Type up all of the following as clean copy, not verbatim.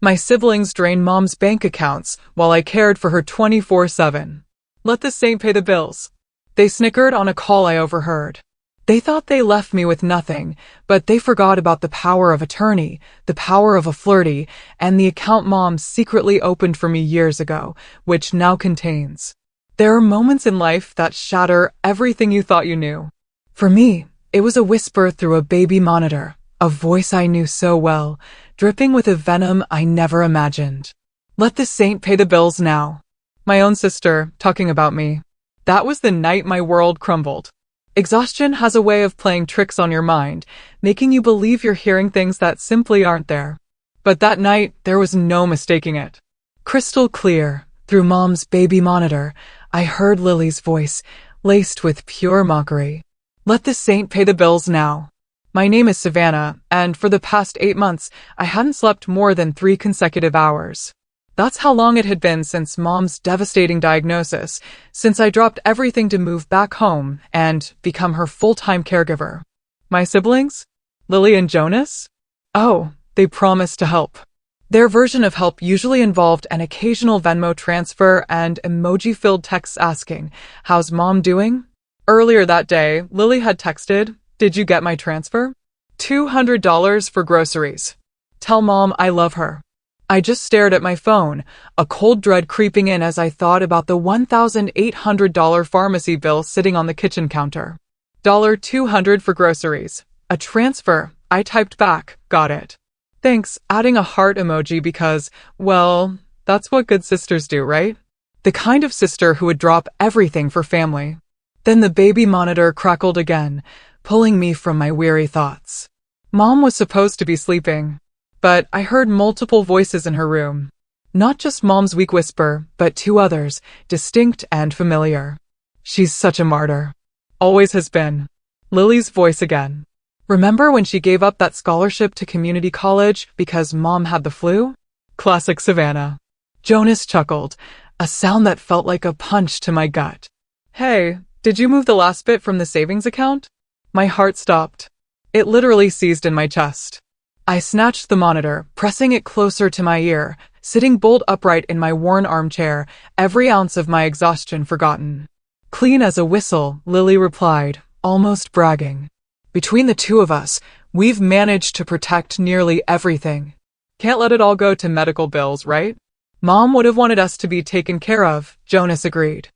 My siblings drained Mom's bank accounts while I cared for her 24/7. Let the saint pay the bills. They snickered on a call I overheard. They thought they left me with nothing, but they forgot about the power of attorney, the power of a Flirtey, and the account Mom secretly opened for me years ago, which now contains. There are moments in life that shatter everything you thought you knew. For me, it was a whisper through a baby monitor, a voice I knew so well, dripping with a venom I never imagined. Let the saint pay the bills now. My own sister, talking about me. That was the night my world crumbled. Exhaustion has a way of playing tricks on your mind, making you believe you're hearing things that simply aren't there. But that night, there was no mistaking it. Crystal clear, through Mom's baby monitor, I heard Lily's voice, laced with pure mockery. Let the saint pay the bills now. My name is Savannah, and for the past 8 months, I hadn't slept more than 3 consecutive hours. That's how long it had been since Mom's devastating diagnosis, since I dropped everything to move back home and become her full-time caregiver. My siblings? Lily and Jonas? Oh, they promised to help. Their version of help usually involved an occasional Venmo transfer and emoji-filled texts asking, "How's Mom doing?" Earlier that day, Lily had texted, "Did you get my transfer? $200 for groceries. Tell Mom I love her." I just stared at my phone, a cold dread creeping in as I thought about the $1,800 pharmacy bill sitting on the kitchen counter. $200 for groceries. A transfer. I typed back, "Got it. Thanks," adding a heart emoji because, well, that's what good sisters do, right? The kind of sister who would drop everything for family. Then the baby monitor crackled again, pulling me from my weary thoughts. Mom was supposed to be sleeping. But I heard multiple voices in her room. Not just Mom's weak whisper, but 2 others, distinct and familiar. She's such a martyr. Always has been. Lily's voice again. Remember when she gave up that scholarship to community college because Mom had the flu? Classic Savannah. Jonas chuckled, a sound that felt like a punch to my gut. Hey, did you move the last bit from the savings account? My heart stopped. It literally seized in my chest. I snatched the monitor, pressing it closer to my ear, sitting bolt upright in my worn armchair, every ounce of my exhaustion forgotten. Clean as a whistle, Lily replied, almost bragging. Between the 2 of us, we've managed to protect nearly everything. Can't let it all go to medical bills, right? Mom would have wanted us to be taken care of, Jonas agreed.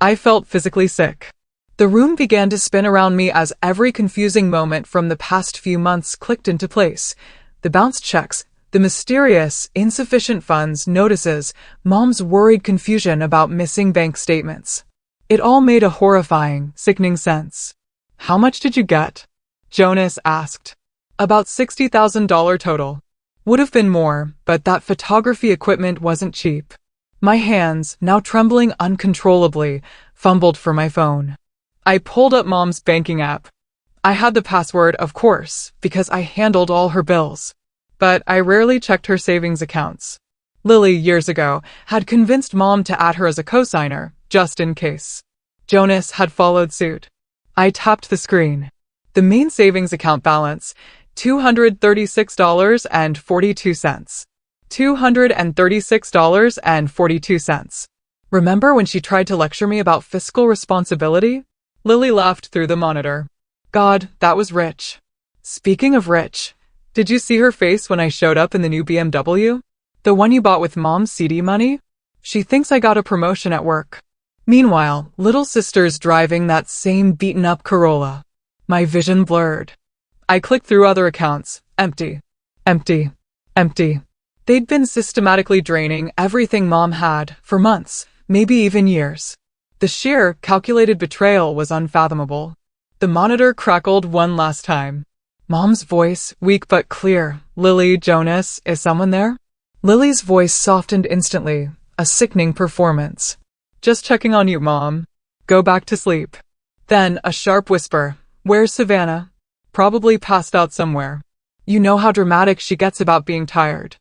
I felt physically sick. The room began to spin around me as every confusing moment from the past few months clicked into place. The bounced checks, the mysterious, insufficient funds notices, Mom's worried confusion about missing bank statements. It all made a horrifying, sickening sense. How much did you get? Jonas asked. About $60,000 total. Would have been more, but that photography equipment wasn't cheap. My hands, now trembling uncontrollably, fumbled for my phone. I pulled up Mom's banking app. I had the password, of course, because I handled all her bills. But I rarely checked her savings accounts. Lily, years ago, had convinced Mom to add her as a cosigner, just in case. Jonas had followed suit. I tapped the screen. The main savings account balance, $236.42. $236.42. Remember when she tried to lecture me about fiscal responsibility? Lily laughed through the monitor. God, that was rich. Speaking of rich, did you see her face when I showed up in the new BMW? The one you bought with Mom's CD money? She thinks I got a promotion at work. Meanwhile, little sister's driving that same beaten-up Corolla. My vision blurred. I clicked through other accounts. Empty. Empty. Empty. They'd been systematically draining everything Mom had, for months, maybe even years. The sheer, calculated betrayal was unfathomable. The monitor crackled one last time. Mom's voice, weak but clear. Lily, Jonas, is someone there? Lily's voice softened instantly, a sickening performance. Just checking on you, Mom. Go back to sleep. Then, a sharp whisper. Where's Savannah? Probably passed out somewhere. You know how dramatic she gets about being tired.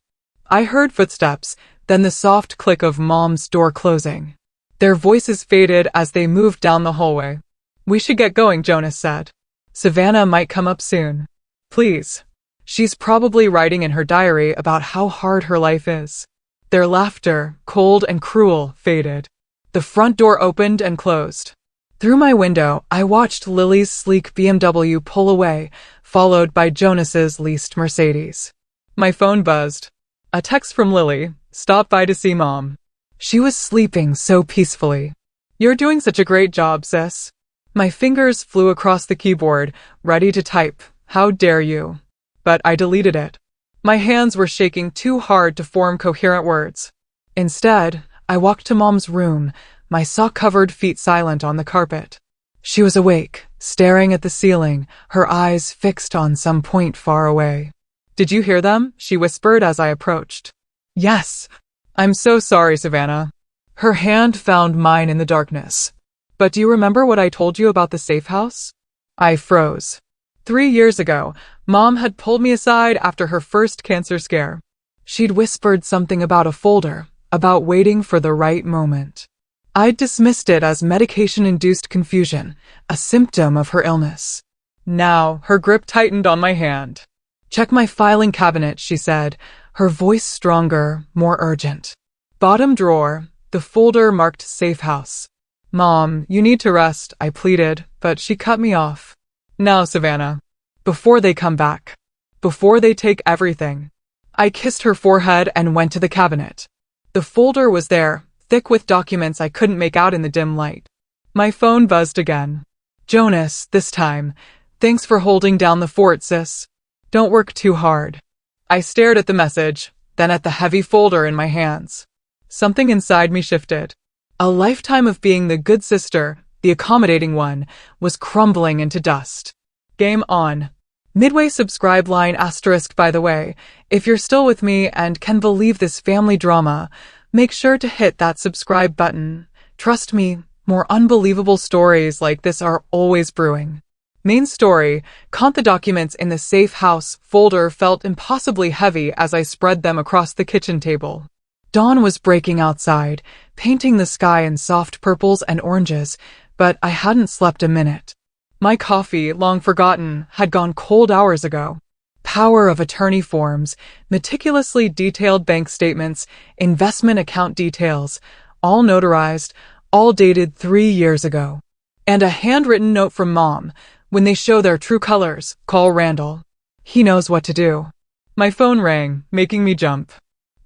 I heard footsteps, then the soft click of Mom's door closing. Their voices faded as they moved down the hallway. We should get going, Jonas said. Savannah might come up soon. Please. She's probably writing in her diary about how hard her life is. Their laughter, cold and cruel, faded. The front door opened and closed. Through my window, I watched Lily's sleek BMW pull away, followed by Jonas's leased Mercedes. My phone buzzed. A text from Lily. Stop by to see Mom. She was sleeping so peacefully. You're doing such a great job, sis. My fingers flew across the keyboard, ready to type, how dare you. But I deleted it. My hands were shaking too hard to form coherent words. Instead, I walked to Mom's room, my sock-covered feet silent on the carpet. She was awake, staring at the ceiling, her eyes fixed on some point far away. Did you hear them? She whispered as I approached. Yes. I'm so sorry, Savannah. Her hand found mine in the darkness. But do you remember what I told you about the safe house? I froze. 3 years ago, Mom had pulled me aside after her first cancer scare. She'd whispered something about a folder, about waiting for the right moment. I'd dismissed it as medication-induced confusion, a symptom of her illness. Now, her grip tightened on my hand. Check my filing cabinet, she said, her voice stronger, more urgent. Bottom drawer, the folder marked Safe House. Mom, you need to rest, I pleaded, but she cut me off. Now, Savannah. Before they come back. Before they take everything. I kissed her forehead and went to the cabinet. The folder was there, thick with documents I couldn't make out in the dim light. My phone buzzed again. Jonas, this time. Thanks for holding down the fort, sis. Don't work too hard. I stared at the message, then at the heavy folder in my hands. Something inside me shifted. A lifetime of being the good sister, the accommodating one, was crumbling into dust. Game on. Midway subscribe line asterisk by the way, if you're still with me and can believe this family drama, make sure to hit that subscribe button. Trust me, more unbelievable stories like this are always brewing. Main story, count the documents in the Safe House folder felt impossibly heavy as I spread them across the kitchen table. Dawn was breaking outside, painting the sky in soft purples and oranges, but I hadn't slept a minute. My coffee, long forgotten, had gone cold hours ago. Power of attorney forms, meticulously detailed bank statements, investment account details, all notarized, all dated 3 years ago. And a handwritten note from Mom. When they show their true colors, call Randall. He knows what to do. My phone rang, making me jump.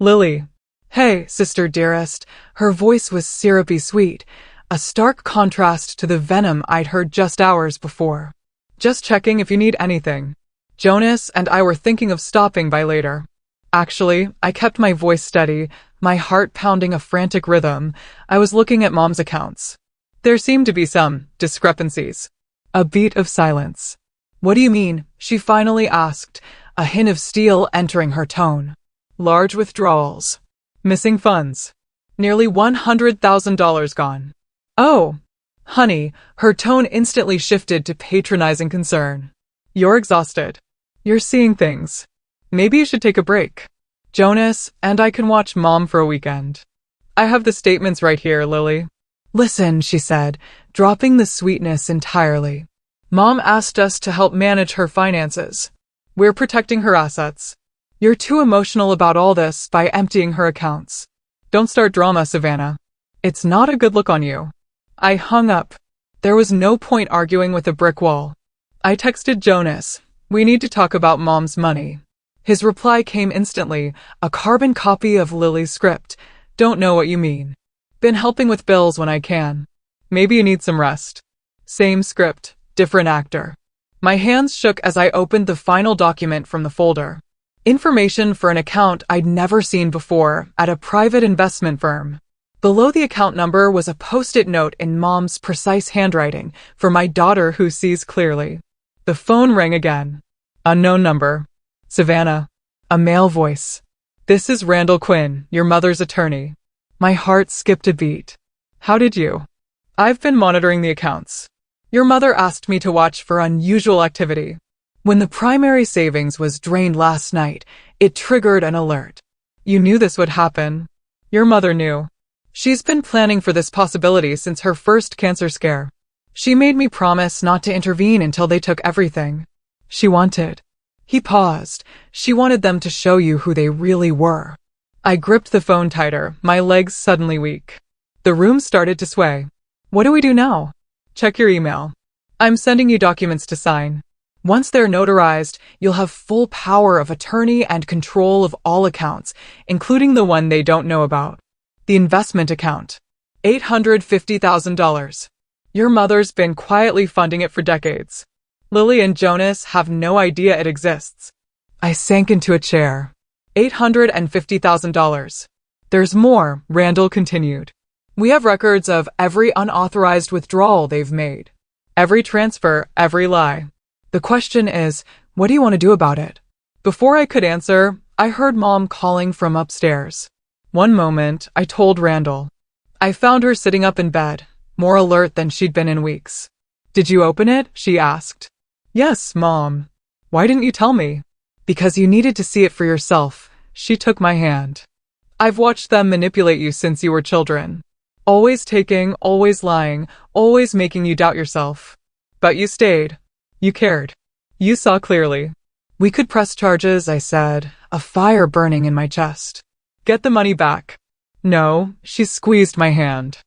Lily. Hey, sister dearest. Her voice was syrupy sweet, a stark contrast to the venom I'd heard just hours before. Just checking if you need anything. Jonas and I were thinking of stopping by later. Actually, I kept my voice steady, my heart pounding a frantic rhythm. I was looking at Mom's accounts. There seemed to be some discrepancies. A beat of silence. What do you mean? She finally asked, a hint of steel entering her tone. Large withdrawals. Missing funds. Nearly $100,000 gone. Oh, honey, her tone instantly shifted to patronizing concern. You're exhausted. You're seeing things. Maybe you should take a break. Jonas and I can watch Mom for a weekend. I have the statements right here, Lily. Listen, she said, dropping the sweetness entirely. Mom asked us to help manage her finances. We're protecting her assets. You're too emotional about all this by emptying her accounts. Don't start drama, Savannah. It's not a good look on you. I hung up. There was no point arguing with a brick wall. I texted Jonas. We need to talk about Mom's money. His reply came instantly, a carbon copy of Lily's script. Don't know what you mean. Been helping with bills when I can. Maybe you need some rest. Same script, different actor. My hands shook as I opened the final document from the folder. Information for an account I'd never seen before at a private investment firm. Below the account number was a post-it note in Mom's precise handwriting for my daughter who sees clearly. The phone rang again. Unknown number. Savannah. A male voice. This is Randall Quinn, your mother's attorney. My heart skipped a beat. How did you? I've been monitoring the accounts. Your mother asked me to watch for unusual activity. When the primary savings was drained last night, it triggered an alert. You knew this would happen. Your mother knew. She's been planning for this possibility since her first cancer scare. She made me promise not to intervene until they took everything. She wanted He paused. She wanted them to show you who they really were. I gripped the phone tighter, my legs suddenly weak. The room started to sway. What do we do now? Check your email. I'm sending you documents to sign. Once they're notarized, you'll have full power of attorney and control of all accounts, including the one they don't know about. The investment account. $850,000. Your mother's been quietly funding it for decades. Lily and Jonas have no idea it exists. I sank into a chair. $850,000. There's more, Randall continued. We have records of every unauthorized withdrawal they've made. Every transfer, every lie. The question is, what do you want to do about it? Before I could answer, I heard Mom calling from upstairs. One moment, I told Randall. I found her sitting up in bed, more alert than she'd been in weeks. Did you open it? She asked. Yes, Mom. Why didn't you tell me? Because you needed to see it for yourself. She took my hand. I've watched them manipulate you since you were children. Always taking, always lying, always making you doubt yourself. But you stayed. You cared. You saw clearly. We could press charges, I said, a fire burning in my chest. Get the money back. No, she squeezed my hand.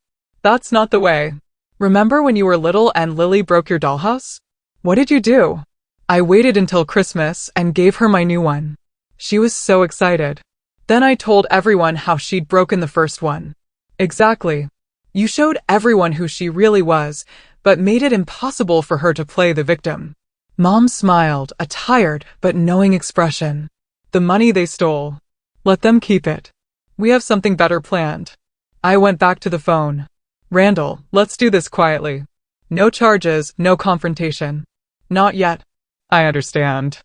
That's not the way. Remember when you were little and Lily broke your dollhouse? What did you do? I waited until Christmas and gave her my new one. She was so excited. Then I told everyone how she'd broken the first one. Exactly. You showed everyone who she really was, but made it impossible for her to play the victim. Mom smiled, a tired but knowing expression. The money they stole. Let them keep it. We have something better planned. I went back to the phone. Randall, let's do this quietly. No charges, no confrontation. Not yet. I understand.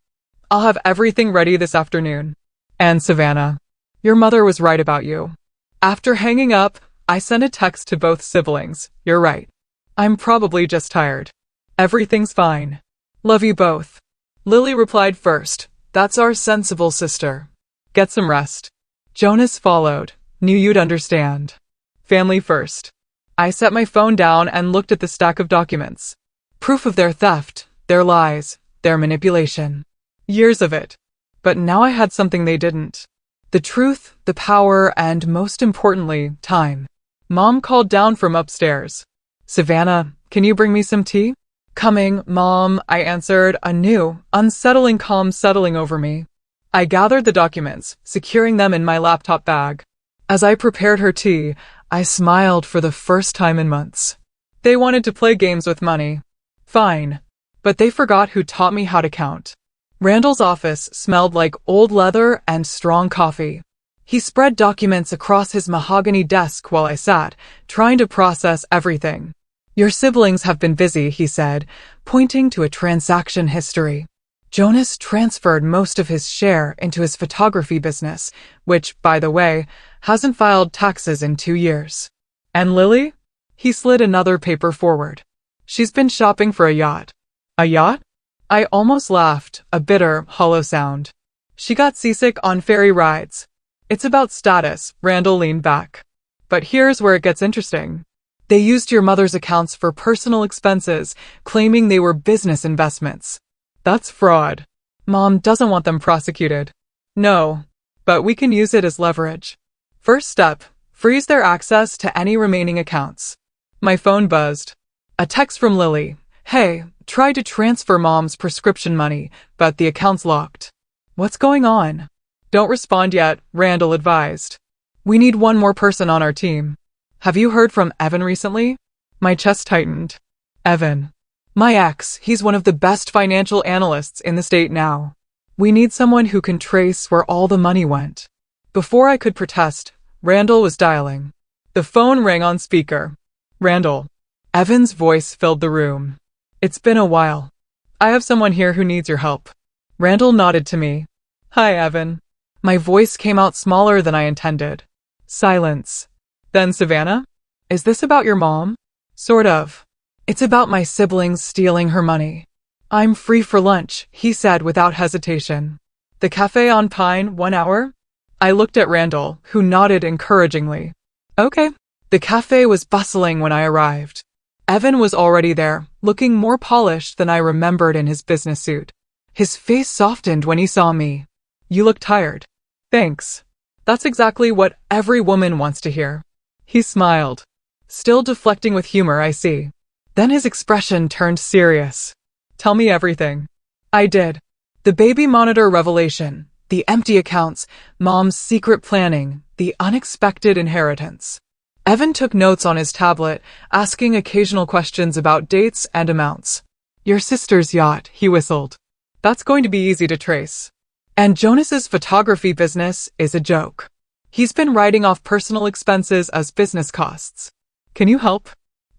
I'll have everything ready this afternoon. And Savannah, your mother was right about you. After hanging up, I sent a text to both siblings. You're right. I'm probably just tired. Everything's fine. Love you both. Lily replied first. That's our sensible sister. Get some rest. Jonas followed. Knew you'd understand. Family first. I set my phone down and looked at the stack of documents. Proof of their theft, their lies, their manipulation. Years of it. But now I had something they didn't. The truth, the power, and most importantly, time. Mom called down from upstairs. Savannah, can you bring me some tea? Coming, Mom, I answered, a new, unsettling calm settling over me. I gathered the documents, securing them in my laptop bag. As I prepared her tea, I smiled for the first time in months. They wanted to play games with money. Fine. But they forgot who taught me how to count. Randall's office smelled like old leather and strong coffee. He spread documents across his mahogany desk while I sat, trying to process everything. Your siblings have been busy, he said, pointing to a transaction history. Jonas transferred most of his share into his photography business, which, by the way, hasn't filed taxes in 2 years. And Lily? He slid another paper forward. She's been shopping for a yacht. A yacht? I almost laughed, a bitter, hollow sound. She got seasick on ferry rides. It's about status, Randall leaned back. But here's where it gets interesting. They used your mother's accounts for personal expenses, claiming they were business investments. That's fraud. Mom doesn't want them prosecuted. No, but we can use it as leverage. First step, freeze their access to any remaining accounts. My phone buzzed. A text from Lily. Hey, tried to transfer Mom's prescription money, but the account's locked. What's going on? Don't respond yet, Randall advised. We need one more person on our team. Have you heard from Evan recently? My chest tightened. Evan. My ex, he's one of the best financial analysts in the state now. We need someone who can trace where all the money went. Before I could protest, Randall was dialing. The phone rang on speaker. Randall. Evan's voice filled the room. It's been a while. I have someone here who needs your help. Randall nodded to me. Hi, Evan. My voice came out smaller than I intended. Silence. Then Savannah? Is this about your mom? Sort of. It's about my siblings stealing her money. I'm free for lunch, he said without hesitation. The cafe on Pine, 1 hour? I looked at Randall, who nodded encouragingly. Okay. The cafe was bustling when I arrived. Evan was already there, looking more polished than I remembered in his business suit. His face softened when he saw me. You look tired. Thanks. That's exactly what every woman wants to hear. He smiled. Still deflecting with humor, I see. Then his expression turned serious. Tell me everything. I did. The baby monitor revelation, the empty accounts, Mom's secret planning, the unexpected inheritance. Evan took notes on his tablet, asking occasional questions about dates and amounts. Your sister's yacht, he whistled. That's going to be easy to trace. And Jonas's photography business is a joke. He's been writing off personal expenses as business costs. Can you help?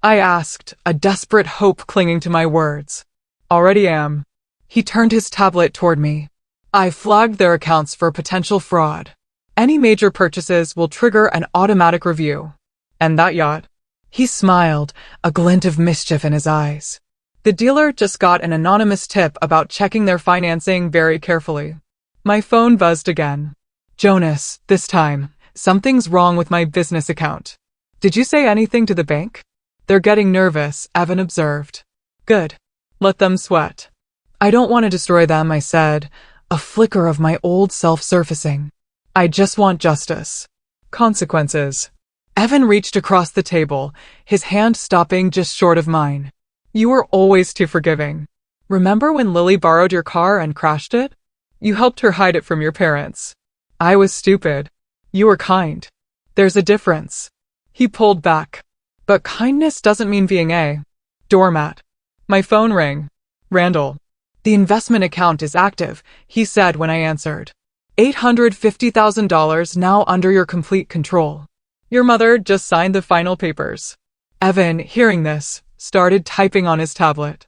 I asked, a desperate hope clinging to my words. Already am. He turned his tablet toward me. I flagged their accounts for potential fraud. Any major purchases will trigger an automatic review. And that yacht? He smiled, a glint of mischief in his eyes. The dealer just got an anonymous tip about checking their financing very carefully. My phone buzzed again. Jonas, this time, something's wrong with my business account. Did you say anything to the bank? They're getting nervous, Evan observed. Good. Let them sweat. I don't want to destroy them, I said, a flicker of my old self surfacing. I just want justice. Consequences. Evan reached across the table, his hand stopping just short of mine. You were always too forgiving. Remember when Lily borrowed your car and crashed it? You helped her hide it from your parents. I was stupid. You were kind. There's a difference. He pulled back. But kindness doesn't mean being a doormat. My phone rang. Randall. The investment account is active, he said when I answered. $850,000 now under your complete control. Your mother just signed the final papers. Evan, hearing this, started typing on his tablet.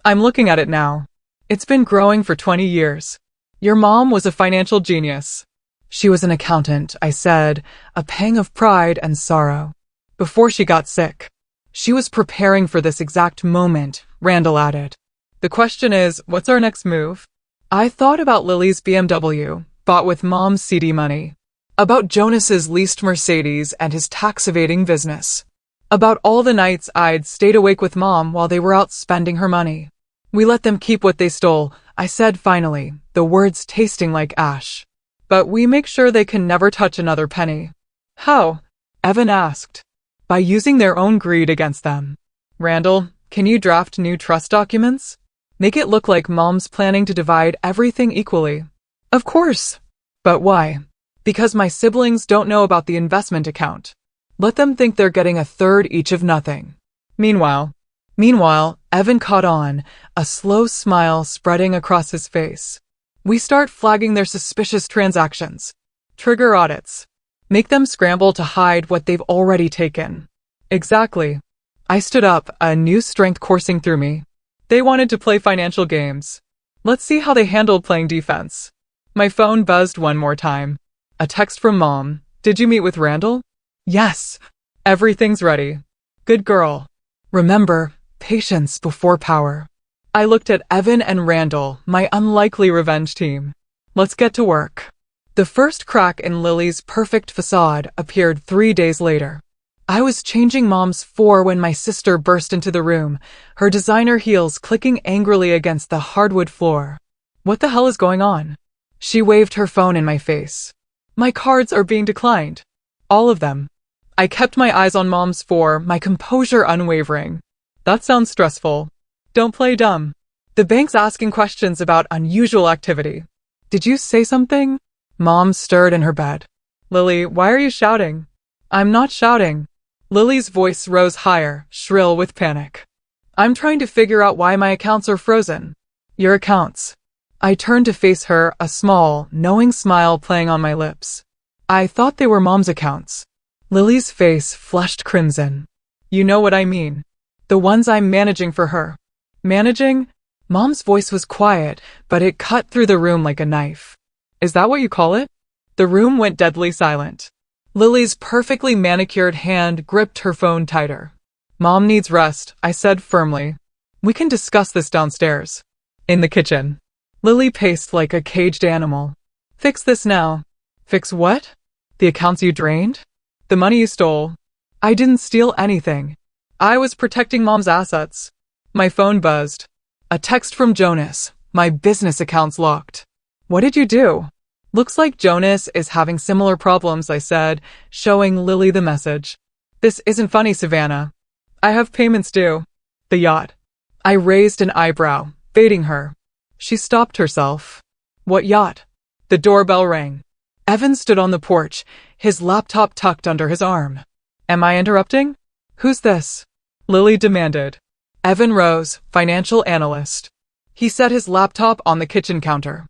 I'm looking at it now. It's been growing for 20 years. Your mom was a financial genius. She was an accountant, I said, a pang of pride and sorrow. Before she got sick. She was preparing for this exact moment, Randall added. The question is, what's our next move? I thought about Lily's BMW, bought with Mom's CD money. About Jonas's leased Mercedes and his tax-evading business. About all the nights I'd stayed awake with Mom while they were out spending her money. We let them keep what they stole, I said finally, the words tasting like ash. But we make sure they can never touch another penny. How? Evan asked. By using their own greed against them. Randall, can you draft new trust documents? Make it look like Mom's planning to divide everything equally. Of course. But why? Because my siblings don't know about the investment account. Let them think they're getting a third each of nothing. Meanwhile, Evan caught on, a slow smile spreading across his face. We start flagging their suspicious transactions. Trigger audits. Make them scramble to hide what they've already taken. Exactly. I stood up, a new strength coursing through me. They wanted to play financial games. Let's see how they handled playing defense. My phone buzzed one more time. A text from Mom. Did you meet with Randall? Yes. Everything's ready. Good girl. Remember, patience before power. I looked at Evan and Randall, my unlikely revenge team. Let's get to work. The first crack in Lily's perfect facade appeared 3 days later. I was changing Mom's 4 when my sister burst into the room, her designer heels clicking angrily against the hardwood floor. What the hell is going on? She waved her phone in my face. My cards are being declined. All of them. I kept my eyes on Mom's 4, my composure unwavering. That sounds stressful. Don't play dumb. The bank's asking questions about unusual activity. Did you say something? Mom stirred in her bed. Lily, why are you shouting? I'm not shouting. Lily's voice rose higher, shrill with panic. I'm trying to figure out why my accounts are frozen. Your accounts. I turned to face her, a small, knowing smile playing on my lips. I thought they were Mom's accounts. Lily's face flushed crimson. You know what I mean. The ones I'm managing for her. Managing? Mom's voice was quiet, but it cut through the room like a knife. Is that what you call it? The room went deadly silent. Lily's perfectly manicured hand gripped her phone tighter. Mom needs rest, I said firmly. We can discuss this downstairs. In the kitchen. Lily paced like a caged animal. Fix this now. Fix what? The accounts you drained? The money you stole? I didn't steal anything. I was protecting Mom's assets. My phone buzzed. A text from Jonas. My business account's locked. What did you do? Looks like Jonas is having similar problems, I said, showing Lily the message. This isn't funny, Savannah. I have payments due. The yacht. I raised an eyebrow, baiting her. She stopped herself. What yacht? The doorbell rang. Evan stood on the porch, his laptop tucked under his arm. Am I interrupting? Who's this? Lily demanded. Evan rose, financial analyst. He set his laptop on the kitchen counter.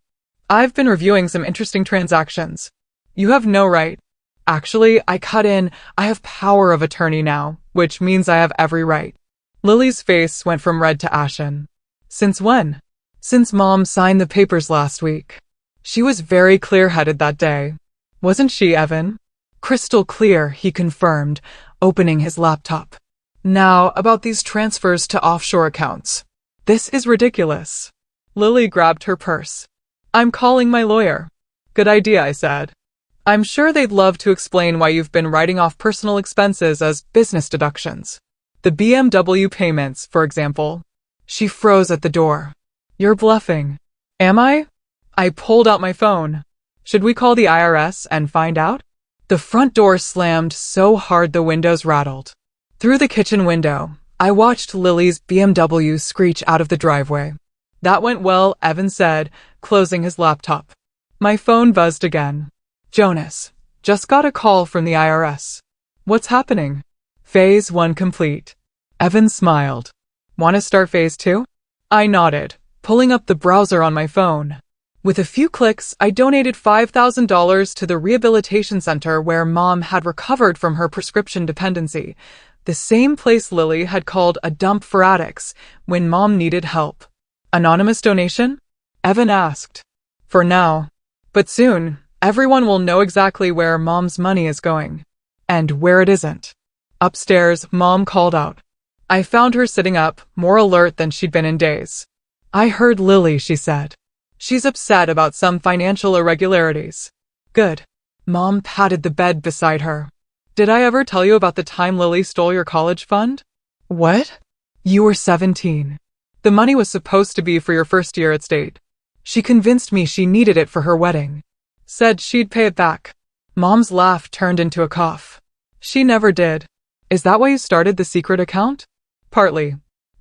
I've been reviewing some interesting transactions. You have no right. Actually, I cut in. I have power of attorney now, which means I have every right. Lily's face went from red to ashen. Since when? Since Mom signed the papers last week. She was very clear-headed that day. Wasn't she, Evan? Crystal clear, he confirmed, opening his laptop. Now, about these transfers to offshore accounts. This is ridiculous. Lily grabbed her purse. I'm calling my lawyer. Good idea, I said. I'm sure they'd love to explain why you've been writing off personal expenses as business deductions. The BMW payments, for example. She froze at the door. You're bluffing. Am I? I pulled out my phone. Should we call the IRS and find out? The front door slammed so hard the windows rattled. Through the kitchen window, I watched Lily's BMW screech out of the driveway. That went well, Evan said, closing his laptop. My phone buzzed again. Jonas, just got a call from the IRS. What's happening? Phase 1 complete. Evan smiled. Want to start Phase 2? I nodded, pulling up the browser on my phone. With a few clicks, I donated $5,000 to the rehabilitation center where Mom had recovered from her prescription dependency, the same place Lily had called a dump for addicts when Mom needed help. Anonymous donation? Evan asked. For now. But soon, everyone will know exactly where Mom's money is going. And where it isn't. Upstairs, Mom called out. I found her sitting up, more alert than she'd been in days. I heard Lily, she said. She's upset about some financial irregularities. Good. Mom patted the bed beside her. Did I ever tell you about the time Lily stole your college fund? What? You were 17. The money was supposed to be for your first year at State. She convinced me she needed it for her wedding. Said she'd pay it back. Mom's laugh turned into a cough. She never did. Is that why you started the secret account? Partly.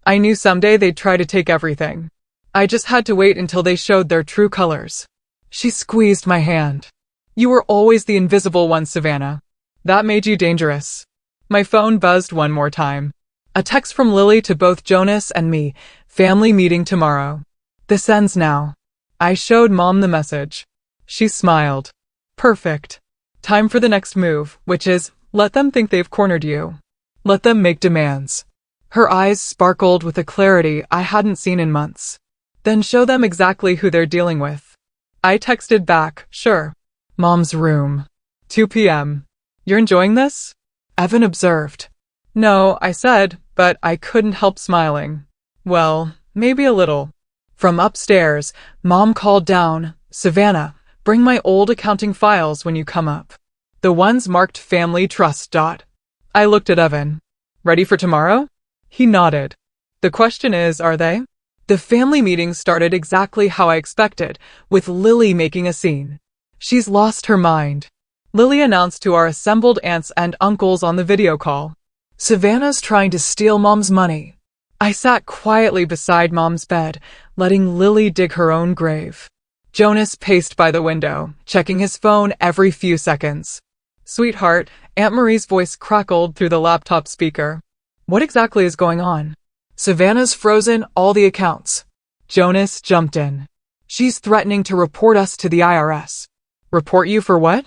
I knew someday they'd try to take everything. I just had to wait until they showed their true colors. She squeezed my hand. You were always the invisible one, Savannah. That made you dangerous. My phone buzzed one more time. A text from Lily to both Jonas and me. Family meeting tomorrow. This ends now. I showed Mom the message. She smiled. Perfect. Time for the next move, which is, let them think they've cornered you. Let them make demands. Her eyes sparkled with a clarity I hadn't seen in months. Then show them exactly who they're dealing with. I texted back, sure. Mom's room. 2 p.m. You're enjoying this? Evan observed. No, I said, but I couldn't help smiling. Well, maybe a little. From upstairs, Mom called down, Savannah, bring my old accounting files when you come up. The ones marked Family Trust. I looked at Evan. Ready for tomorrow? He nodded. The question is, are they? The family meeting started exactly how I expected, with Lily making a scene. She's lost her mind. Lily announced to our assembled aunts and uncles on the video call. Savannah's trying to steal Mom's money. I sat quietly beside Mom's bed, letting Lily dig her own grave. Jonas paced by the window, checking his phone every few seconds. Sweetheart, Aunt Marie's voice crackled through the laptop speaker. What exactly is going on? Savannah's frozen all the accounts. Jonas jumped in. She's threatening to report us to the IRS. Report you for what?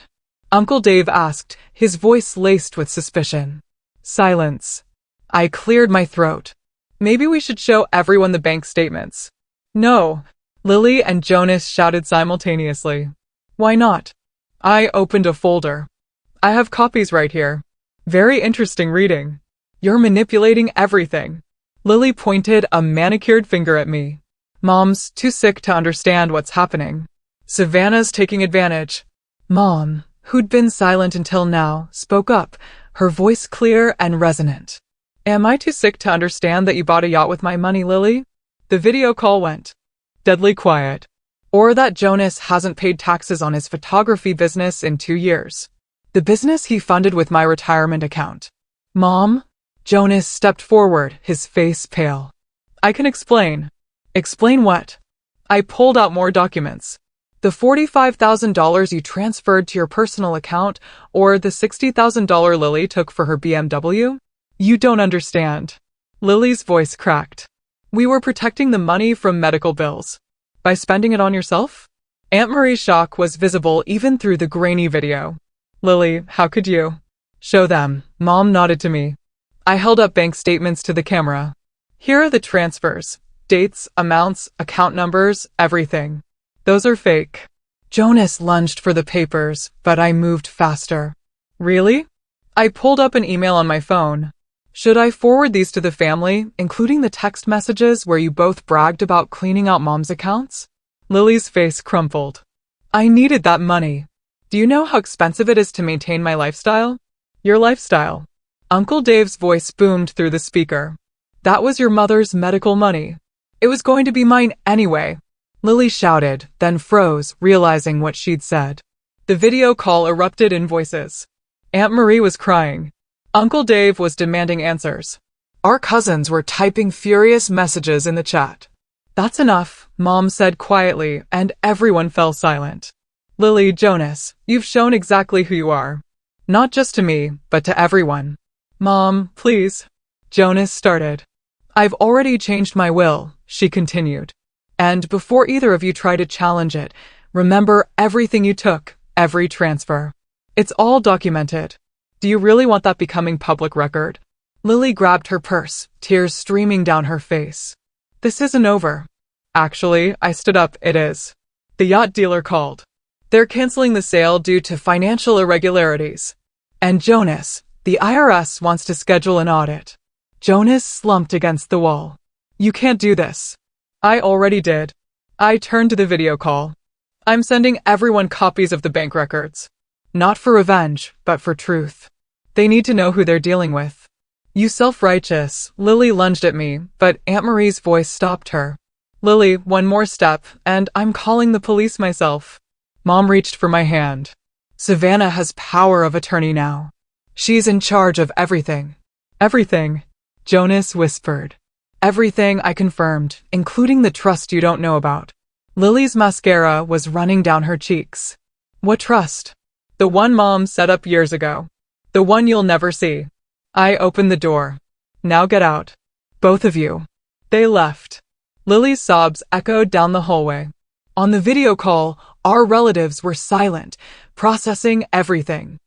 Uncle Dave asked, his voice laced with suspicion. Silence. I cleared my throat. Maybe we should show everyone the bank statements. No. Lily and Jonas shouted simultaneously. Why not? I opened a folder. I have copies right here. Very interesting reading. You're manipulating everything. Lily pointed a manicured finger at me. Mom's too sick to understand what's happening. Savannah's taking advantage. Mom, who'd been silent until now, spoke up, her voice clear and resonant. Am I too sick to understand that you bought a yacht with my money, Lily? The video call went. Deadly quiet. Or that Jonas hasn't paid taxes on his photography business in 2 years. The business he funded with my retirement account. Mom? Jonas stepped forward, his face pale. I can explain. Explain what? I pulled out more documents. The $45,000 you transferred to your personal account, or the $60,000 Lily took for her BMW? You don't understand. Lily's voice cracked. We were protecting the money from medical bills. By spending it on yourself? Aunt Marie's shock was visible even through the grainy video. Lily, how could you? Show them. Mom nodded to me. I held up bank statements to the camera. Here are the transfers. Dates, amounts, account numbers, everything. Those are fake. Jonas lunged for the papers, but I moved faster. Really? I pulled up an email on my phone. Should I forward these to the family, including the text messages where you both bragged about cleaning out Mom's accounts? Lily's face crumpled. I needed that money. Do you know how expensive it is to maintain my lifestyle? Your lifestyle. Uncle Dave's voice boomed through the speaker. That was your mother's medical money. It was going to be mine anyway. Lily shouted, then froze, realizing what she'd said. The video call erupted in voices. Aunt Marie was crying. Uncle Dave was demanding answers. Our cousins were typing furious messages in the chat. That's enough, Mom said quietly, and everyone fell silent. Lily, Jonas, you've shown exactly who you are. Not just to me, but to everyone. Mom, please. Jonas started. I've already changed my will, she continued. And before either of you try to challenge it, remember everything you took, every transfer. It's all documented. Do you really want that becoming public record? Lily grabbed her purse, tears streaming down her face. This isn't over. Actually, I stood up, it is. The yacht dealer called. They're canceling the sale due to financial irregularities. And Jonas, the IRS wants to schedule an audit. Jonas slumped against the wall. You can't do this. I already did. I turned to the video call. I'm sending everyone copies of the bank records. Not for revenge, but for truth. They need to know who they're dealing with. You self-righteous, Lily lunged at me, but Aunt Marie's voice stopped her. Lily, one more step, and I'm calling the police myself. Mom reached for my hand. Savannah has power of attorney now. She's in charge of everything. Everything, Jonas whispered. Everything, I confirmed, including the trust you don't know about. Lily's mascara was running down her cheeks. What trust? The one Mom set up years ago. The one you'll never see. I opened the door. Now get out. Both of you. They left. Lily's sobs echoed down the hallway. On the video call, our relatives were silent, processing everything.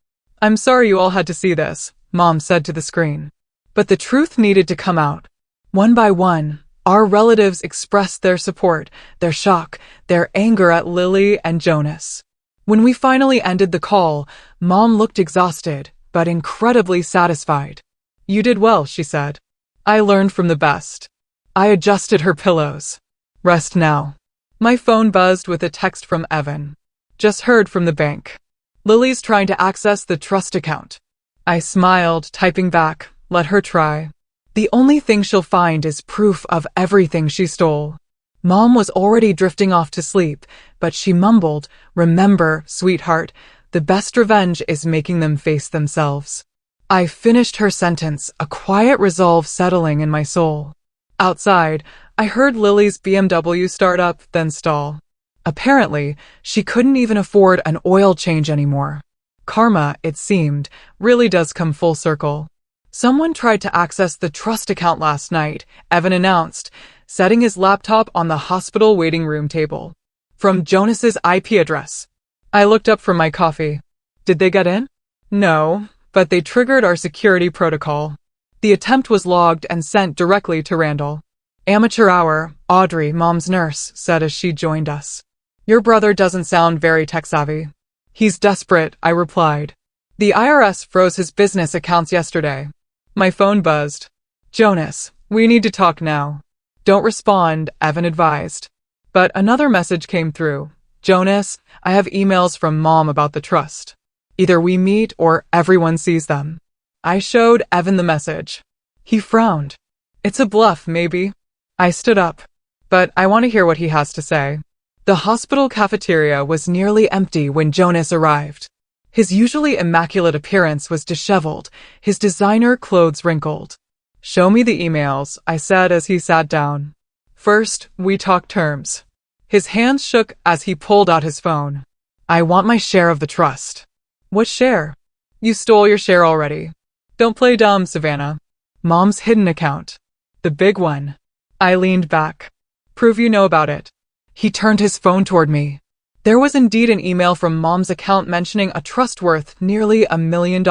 I'm sorry you all had to see this, Mom said to the screen. But the truth needed to come out. One by one, our relatives expressed their support, their shock, their anger at Lily and Jonas. When we finally ended the call, Mom looked exhausted, but incredibly satisfied. You did well, she said. I learned from the best. I adjusted her pillows. Rest now. My phone buzzed with a text from Evan. Just heard from the bank. Lily's trying to access the trust account. I smiled, typing back, let her try. The only thing she'll find is proof of everything she stole. Mom was already drifting off to sleep, but she mumbled, remember, sweetheart, the best revenge is making them face themselves. I finished her sentence, a quiet resolve settling in my soul. Outside, I heard Lily's BMW start up, then stall. Apparently, she couldn't even afford an oil change anymore. Karma, it seemed, really does come full circle. Someone tried to access the trust account last night, Evan announced, setting his laptop on the hospital waiting room table. From Jonas's IP address. I looked up from my coffee. Did they get in? No, but they triggered our security protocol. The attempt was logged and sent directly to Randall. Amateur hour, Audrey, Mom's nurse, said as she joined us. Your brother doesn't sound very tech-savvy. He's desperate, I replied. The IRS froze his business accounts yesterday. My phone buzzed. Jonas, we need to talk now. Don't respond, Evan advised. But another message came through. Jonas, I have emails from Mom about the trust. Either we meet or everyone sees them. I showed Evan the message. He frowned. It's a bluff, maybe. I stood up. but I want to hear what he has to say. The hospital cafeteria was nearly empty when Jonas arrived. His usually immaculate appearance was disheveled, his designer clothes wrinkled. "Show me the emails," I said as he sat down. "First, we talk terms." His hands shook as he pulled out his phone. "I want my share of the trust." "What share?" "You stole your share already." "Don't play dumb, Savannah." "Mom's hidden account." "The big one." I leaned back. "Prove you know about it." He turned his phone toward me. There was indeed an email from Mom's account mentioning a trust worth nearly $1 million.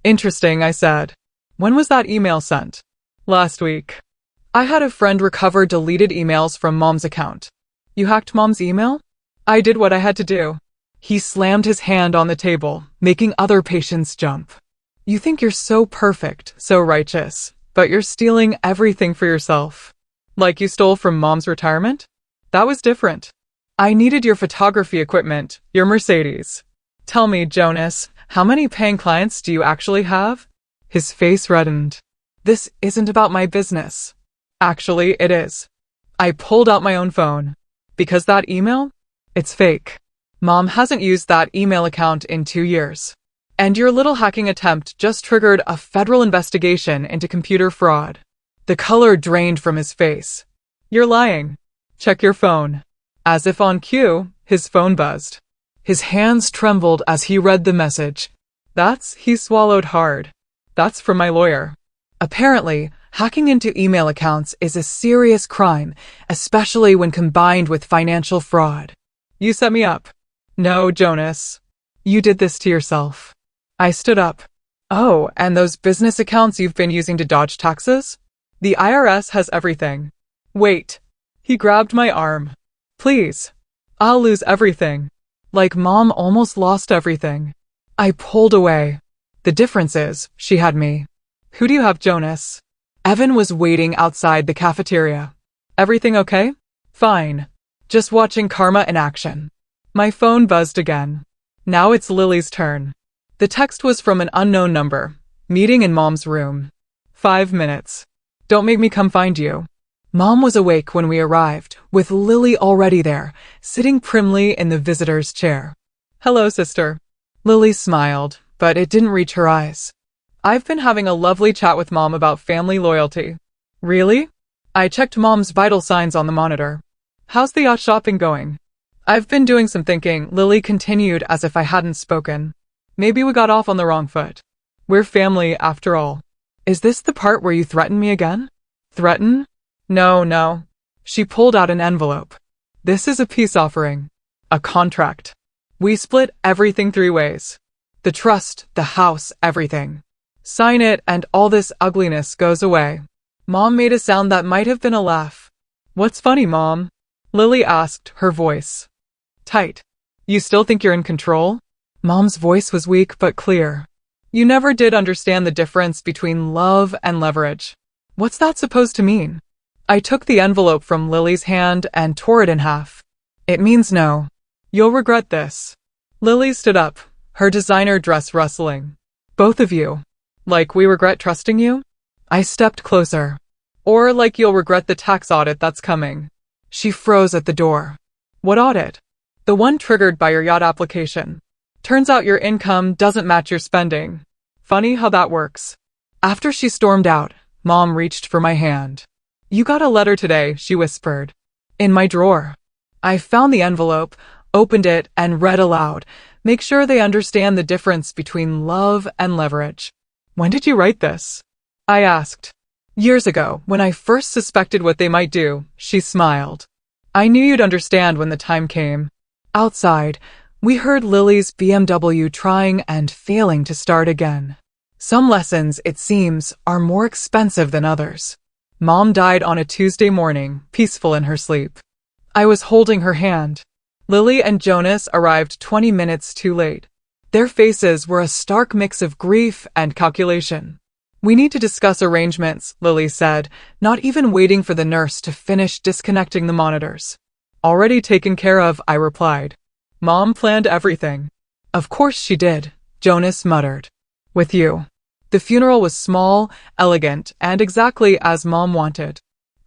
"Interesting," I said. "When was that email sent?" "Last week." I had a friend recover deleted emails from Mom's account. "You hacked Mom's email?" "I did what I had to do." He slammed his hand on the table, making other patients jump. "You think you're so perfect, so righteous, but you're stealing everything for yourself. Like you stole from Mom's retirement? That was different. I needed your photography equipment, your Mercedes. Tell me, Jonas, how many paying clients do you actually have?" His face reddened. "This isn't about my business." "Actually, it is." I pulled out my own phone. "Because that email? It's fake. Mom hasn't used that email account in 2 years. And your little hacking attempt just triggered a federal investigation into computer fraud." The color drained from his face. "You're lying. Check your phone." As if on cue, his phone buzzed. His hands trembled as he read the message. He swallowed hard. "That's from my lawyer." Apparently, hacking into email accounts is a serious crime, especially when combined with financial fraud. "You set me up." "No, Jonas. You did this to yourself." I stood up. "Oh, and those business accounts you've been using to dodge taxes? The IRS has everything." "Wait." He grabbed my arm. "Please. I'll lose everything. Like Mom almost lost everything." I pulled away. "The difference is, she had me." "Who do you have, Jonas?" Evan was waiting outside the cafeteria. "Everything okay?" "Fine. Just watching karma in action." My phone buzzed again. Now it's Lily's turn. The text was from an unknown number. "Meeting in Mom's room. 5 minutes. Don't make me come find you." Mom was awake when we arrived, with Lily already there, sitting primly in the visitor's chair. "Hello, sister." Lily smiled, but it didn't reach her eyes. "I've been having a lovely chat with Mom about family loyalty." "Really?" I checked Mom's vital signs on the monitor. "How's the yacht shopping going?" "I've been doing some thinking," Lily continued as if I hadn't spoken. "Maybe we got off on the wrong foot. We're family, after all." "Is this the part where you threaten me again?" "Threaten? No. She pulled out an envelope. "This is a peace offering. A contract. We split everything 3 ways. The trust, the house, everything. Sign it and all this ugliness goes away." Mom made a sound that might have been a laugh. "What's funny, Mom?" Lily asked, her voice tight. "You still think you're in control?" Mom's voice was weak but clear. "You never did understand the difference between love and leverage." "What's that supposed to mean?" I took the envelope from Lily's hand and tore it in half. "It means no. You'll regret this." Lily stood up, her designer dress rustling. "Both of you. Like we regret trusting you?" I stepped closer. "Or like you'll regret the tax audit that's coming." She froze at the door. "What audit?" "The one triggered by your yacht application. Turns out your income doesn't match your spending. Funny how that works." After she stormed out, Mom reached for my hand. "You got a letter today," she whispered. "In my drawer." I found the envelope, opened it, and read aloud. "Make sure they understand the difference between love and leverage." "When did you write this?" I asked. "Years ago, when I first suspected what they might do," she smiled. "I knew you'd understand when the time came." Outside, we heard Lily's BMW trying and failing to start again. Some lessons, it seems, are more expensive than others. Mom died on a Tuesday morning, peaceful in her sleep. I was holding her hand. Lily and Jonas arrived 20 minutes too late. Their faces were a stark mix of grief and calculation. "We need to discuss arrangements," Lily said, not even waiting for the nurse to finish disconnecting the monitors. "Already taken care of," I replied. "Mom planned everything." "Of course she did," Jonas muttered. "With you." The funeral was small, elegant, and exactly as Mom wanted.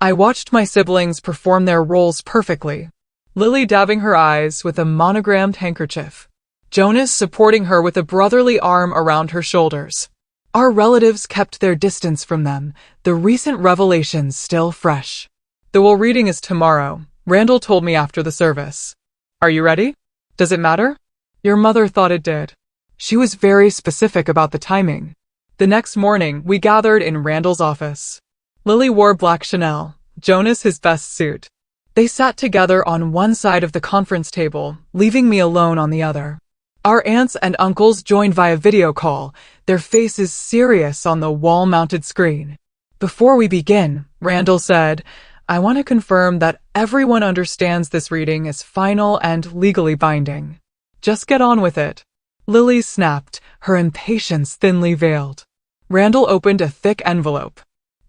I watched my siblings perform their roles perfectly. Lily dabbing her eyes with a monogrammed handkerchief. Jonas supporting her with a brotherly arm around her shoulders. Our relatives kept their distance from them, the recent revelations still fresh. The will reading is tomorrow, Randall told me after the service. Are you ready? Does it matter? Your mother thought it did. She was very specific about the timing. The next morning, we gathered in Randall's office. Lily wore black Chanel, Jonas his best suit. They sat together on one side of the conference table, leaving me alone on the other. Our aunts and uncles joined via video call, their faces serious on the wall-mounted screen. Before we begin, Randall said, I want to confirm that everyone understands this reading is final and legally binding. Just get on with it. Lily snapped, her impatience thinly veiled. Randall opened a thick envelope.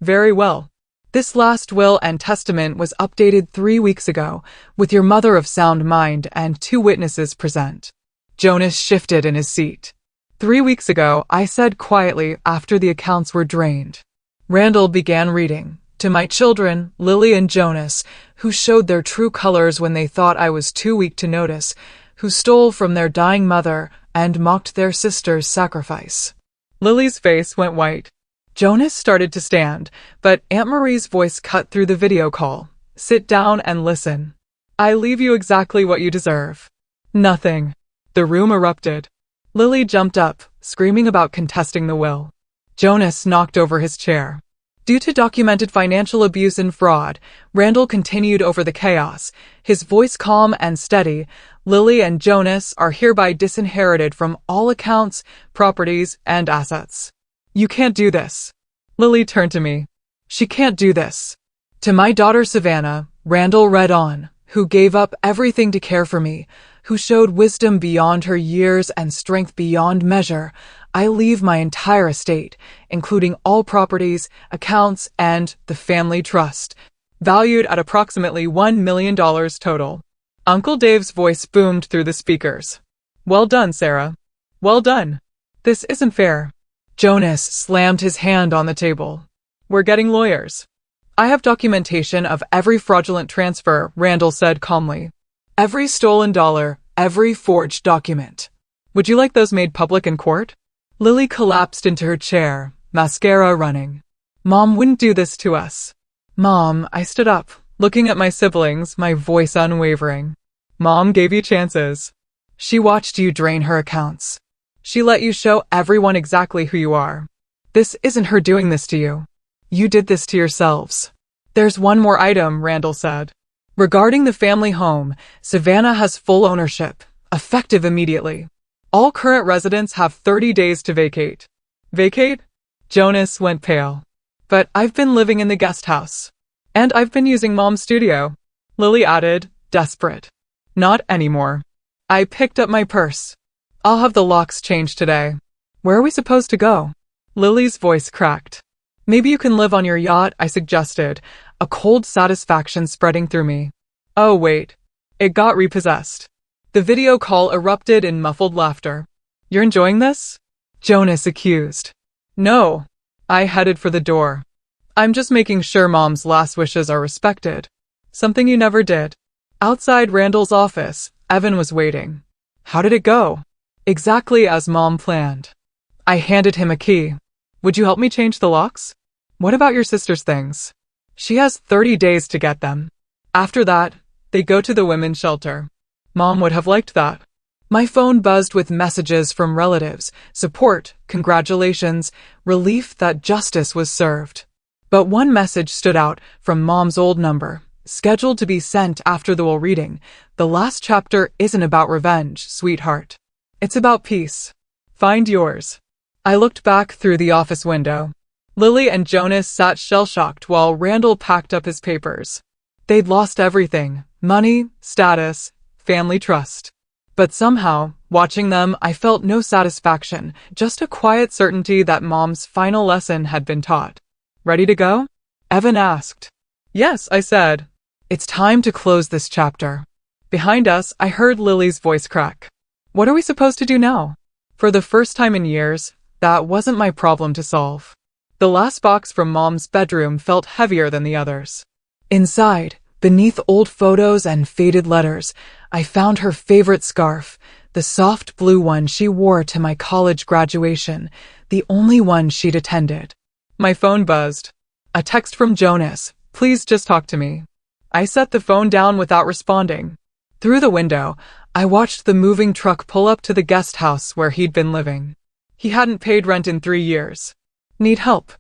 Very well. This last will and testament was updated 3 weeks ago, with your mother of sound mind and 2 witnesses present. Jonas shifted in his seat. 3 weeks ago, I said quietly after the accounts were drained. Randall began reading. To my children, Lily and Jonas, who showed their true colors when they thought I was too weak to notice, who stole from their dying mother and mocked their sister's sacrifice. Lily's face went white. Jonas started to stand, but Aunt Marie's voice cut through the video call. Sit down and listen. I leave you exactly what you deserve. Nothing. The room erupted. Lily jumped up, screaming about contesting the will. Jonas knocked over his chair. Due to documented financial abuse and fraud, Randall continued over the chaos, his voice calm and steady. Lily and Jonas are hereby disinherited from all accounts, properties, and assets. You can't do this. Lily turned to me. She can't do this. To my daughter Savannah, Randall read on, who gave up everything to care for me, who showed wisdom beyond her years and strength beyond measure, I leave my entire estate, including all properties, accounts, and the family trust, valued at approximately $1 million total. Uncle Dave's voice boomed through the speakers. Well done, Sarah. Well done. This isn't fair. Jonas slammed his hand on the table. We're getting lawyers. I have documentation of every fraudulent transfer, Randall said calmly. Every stolen dollar, every forged document. Would you like those made public in court? Lily collapsed into her chair, mascara running. Mom wouldn't do this to us. Mom, I stood up, looking at my siblings, my voice unwavering. Mom gave you chances. She watched you drain her accounts. She let you show everyone exactly who you are. This isn't her doing this to you. You did this to yourselves. There's one more item, Randall said. Regarding the family home, Savannah has full ownership, effective immediately. All current residents have 30 days to vacate. Vacate? Jonas went pale. But I've been living in the guest house. And I've been using Mom's studio. Lily added, desperate. Not anymore. I picked up my purse. I'll have the locks changed today. Where are we supposed to go? Lily's voice cracked. Maybe you can live on your yacht, I suggested, a cold satisfaction spreading through me. Oh wait. It got repossessed. The video call erupted in muffled laughter. You're enjoying this? Jonas accused. No. I headed for the door. I'm just making sure Mom's last wishes are respected. Something you never did. Outside Randall's office, Evan was waiting. How did it go? Exactly as Mom planned. I handed him a key. Would you help me change the locks? What about your sister's things? She has 30 days to get them. After that, they go to the women's shelter. Mom would have liked that. My phone buzzed with messages from relatives, support, congratulations, relief that justice was served. But one message stood out from Mom's old number, scheduled to be sent after the will reading. The last chapter isn't about revenge, sweetheart. It's about peace. Find yours. I looked back through the office window. Lily and Jonas sat shell-shocked while Randall packed up his papers. They'd lost everything: money, status, family trust. But somehow, watching them, I felt no satisfaction, just a quiet certainty that Mom's final lesson had been taught. Ready to go? Evan asked. Yes, I said. It's time to close this chapter. Behind us, I heard Lily's voice crack. What are we supposed to do now? For the first time in years, that wasn't my problem to solve. The last box from Mom's bedroom felt heavier than the others. Inside, beneath old photos and faded letters, I found her favorite scarf, the soft blue one she wore to my college graduation, the only one she'd attended. My phone buzzed. A text from Jonas, "Please just talk to me." I set the phone down without responding. Through the window, I watched the moving truck pull up to the guest house where he'd been living. He hadn't paid rent in 3 years. "Need help?"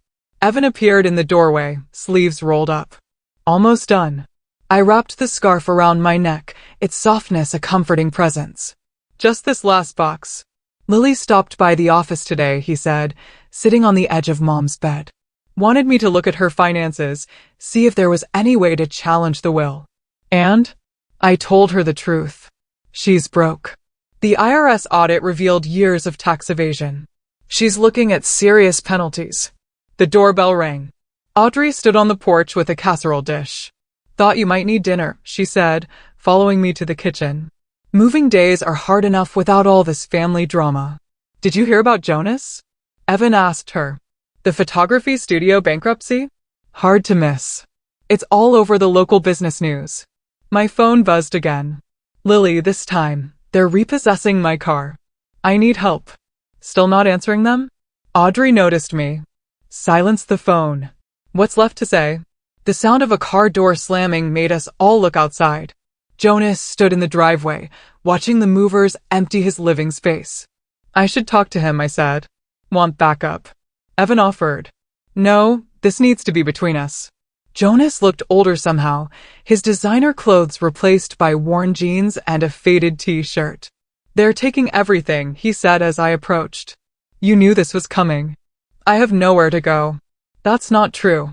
Evan appeared in the doorway, sleeves rolled up. "Almost done." I wrapped the scarf around my neck, its softness a comforting presence. "Just this last box." "Lily stopped by the office today," he said, sitting on the edge of Mom's bed. "Wanted me to look at her finances, see if there was any way to challenge the will." And I told her the truth. She's broke. The IRS audit revealed years of tax evasion. She's looking at serious penalties. The doorbell rang. Audrey stood on the porch with a casserole dish. "Thought you might need dinner," she said, following me to the kitchen. "Moving days are hard enough without all this family drama." "Did you hear about Jonas?" Evan asked her. "The photography studio bankruptcy?" "Hard to miss. It's all over the local business news." My phone buzzed again. "Lily, this time, they're repossessing my car. I need help." Still not answering them? Audrey noticed me. Silenced the phone. What's left to say? The sound of a car door slamming made us all look outside. Jonas stood in the driveway, watching the movers empty his living space. "I should talk to him," I said. "Want backup?" Evan offered. "No, this needs to be between us." Jonas looked older somehow, his designer clothes replaced by worn jeans and a faded t-shirt. "They're taking everything," he said as I approached. "You knew this was coming." "I have nowhere to go." "That's not true."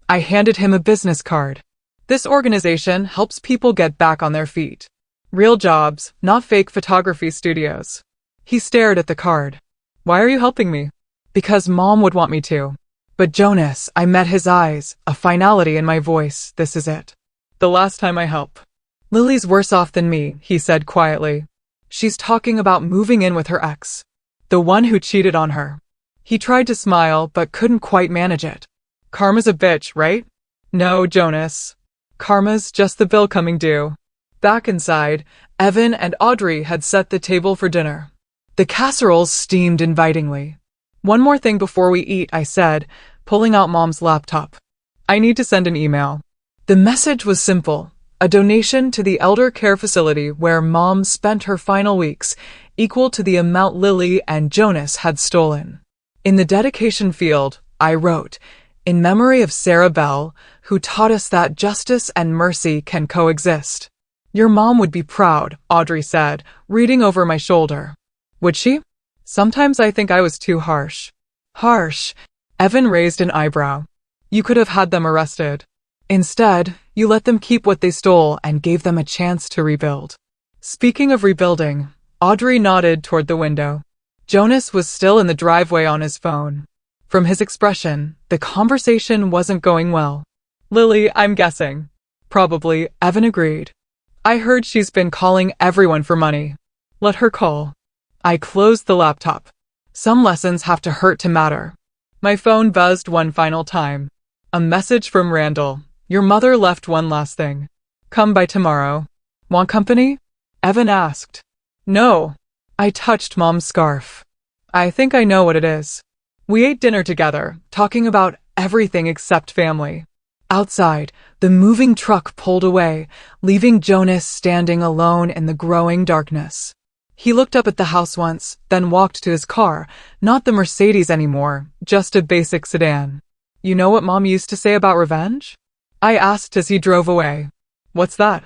I handed him a business card. "This organization helps people get back on their feet. Real jobs, not fake photography studios." He stared at the card. "Why are you helping me?" "Because Mom would want me to." "But Jonas," I met his eyes, a finality in my voice, "this is it. The last time I help." "Lily's worse off than me," he said quietly. "She's talking about moving in with her ex. The one who cheated on her." He tried to smile, but couldn't quite manage it. "Karma's a bitch, right?" "No, Jonas. Karma's just the bill coming due." Back inside, Evan and Audrey had set the table for dinner. The casseroles steamed invitingly. "One more thing before we eat," I said, pulling out Mom's laptop. "I need to send an email." The message was simple. A donation to the elder care facility where Mom spent her final weeks, equal to the amount Lily and Jonas had stolen. In the dedication field, I wrote, "In memory of Sarah Bell, who taught us that justice and mercy can coexist." "Your mom would be proud," Audrey said, reading over my shoulder. "Would she?" "Sometimes I think I was too harsh." "Harsh?" Evan raised an eyebrow. "You could have had them arrested. Instead, you let them keep what they stole and gave them a chance to rebuild." Speaking of rebuilding, Audrey nodded toward the window. Jonas was still in the driveway on his phone. From his expression, the conversation wasn't going well. "Lily, I'm guessing." "Probably," Evan agreed. "I heard she's been calling everyone for money." "Let her call." I closed the laptop. Some lessons have to hurt to matter. My phone buzzed one final time. A message from Randall. "Your mother left one last thing. Come by tomorrow." "Want company?" Evan asked. "No." I touched Mom's scarf. "I think I know what it is." We ate dinner together, talking about everything except family. Outside, the moving truck pulled away, leaving Jonas standing alone in the growing darkness. He looked up at the house once, then walked to his car, not the Mercedes anymore, just a basic sedan. "You know what Mom used to say about revenge?" I asked as he drove away. "What's that?"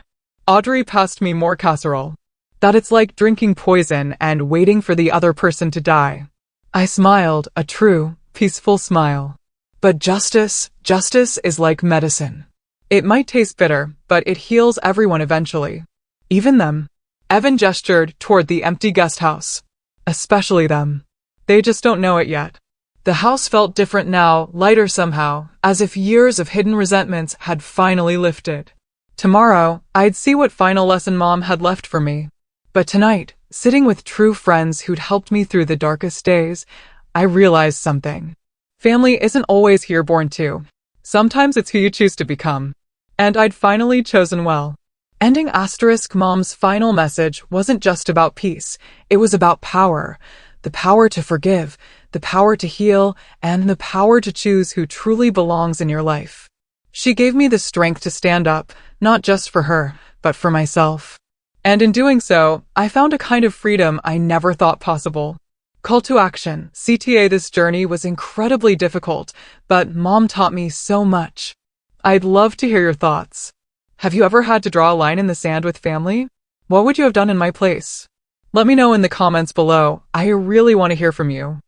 Audrey passed me more casserole. "That it's like drinking poison and waiting for the other person to die." I smiled, a true, peaceful smile. "But justice is like medicine. It might taste bitter, but it heals everyone eventually. Even them." Evan gestured toward the empty guest house. "Especially them. They just don't know it yet." The house felt different now, lighter somehow, as if years of hidden resentments had finally lifted. Tomorrow, I'd see what final lesson Mom had left for me. But tonight, sitting with true friends who'd helped me through the darkest days, I realized something. Family isn't always here born to. Sometimes it's who you choose to become. And I'd finally chosen well. Ending asterisk mom's final message wasn't just about peace, it was about power. The power to forgive, the power to heal, and the power to choose who truly belongs in your life. She gave me the strength to stand up, not just for her, but for myself. And in doing so, I found a kind of freedom I never thought possible. Call to action. CTA, this journey was incredibly difficult, but Mom taught me so much. I'd love to hear your thoughts. Have you ever had to draw a line in the sand with family? What would you have done in my place? Let me know in the comments below. I really want to hear from you.